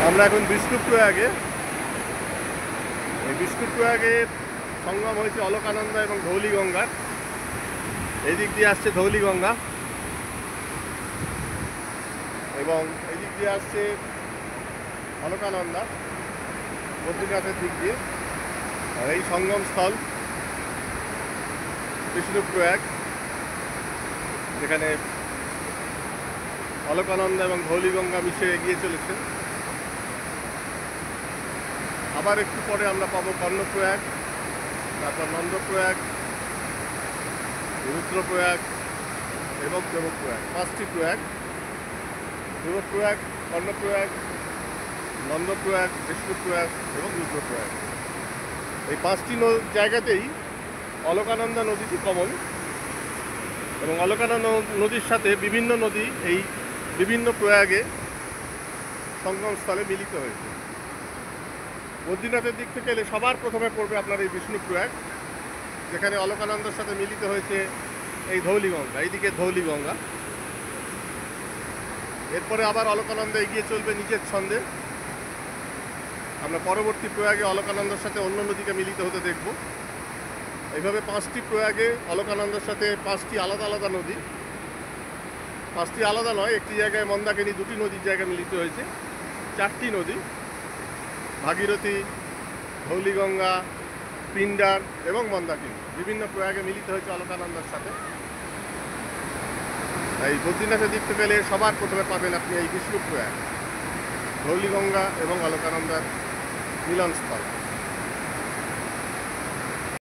আমরা এখন বিষ্ণুপ্রয়াগে। এই বিষ্ণুপ্রয়াগের সঙ্গম হয়েছে অলকানন্দা এবং ধৌলিগঙ্গার। এই দিক দিয়ে আসছে ধৌলিগঙ্গা এবং এই দিক দিয়ে আসছে অলকানন্দা বদ্রীনাথের দিক দিয়ে। আর এই সঙ্গম স্থল বিষ্ণুপ্রয়াগ, যেখানে অলকানন্দা এবং ধৌলিগঙ্গা মিশে এগিয়ে চলেছে। আবার একটু পরে আমরা পাবো কর্ণপ্রয়াগ, তারপর নন্দপ্রয়াগ, রুদ্রপ্রয়াগ এবং দেবপ্রয়াগ। 5টি প্রয়াগ: দেবপ্রয়াগ, কর্ণপ্রয়াগ, নন্দপ্রয়াগ, বিষ্ণুপ্রয়াগ এবং রুদ্রপ্রয়াগ। এই 5টি জায়গাতেই অলকানন্দা নদীটি কমন এবং অলকানন্দা নদীর সাথে বিভিন্ন নদী এই বিভিন্ন প্রয়াগে সঙ্গমস্থলে মিলিত হয়েছে। বদ্রীনাথের দিক থেকে এলে সবার প্রথমে পড়বে আপনার এই বিষ্ণুপ্রয়াগ, যেখানে অলকানন্দার সাথে মিলিত হয়েছে এই ধৌলিগঙ্গা। এইদিকে ধৌলিগঙ্গা। এরপরে আবার অলকানন্দা এগিয়ে চলবে নিজের ছন্দে। আমরা পরবর্তী প্রয়াগে অলকানন্দার সাথে অন্য নদীকে মিলিত হতে দেখব। এইভাবে 5টি প্রয়াগে অলকানন্দার সাথে 5টি আলাদা আলাদা নদী, 5টি আলাদা নয়, একটি জায়গায় মন্দাকিনী 2টি নদীর জায়গায় মিলিত হয়েছে। 4টি নদী: ভাগীরথী, ধৌলিগঙ্গা, পিণ্ডার এবং মন্দাকিনী বিভিন্ন প্রয়াগে মিলিত হয়েছে অলকানন্দার সাথে। এই বদ্রীনাথের দিক থেকে এলে সবার প্রথমে পাবেন আপনি এই বিষ্ণুপ্রয়াগ, ধৌলিগঙ্গা এবং অলকানন্দার মিলনস্থল।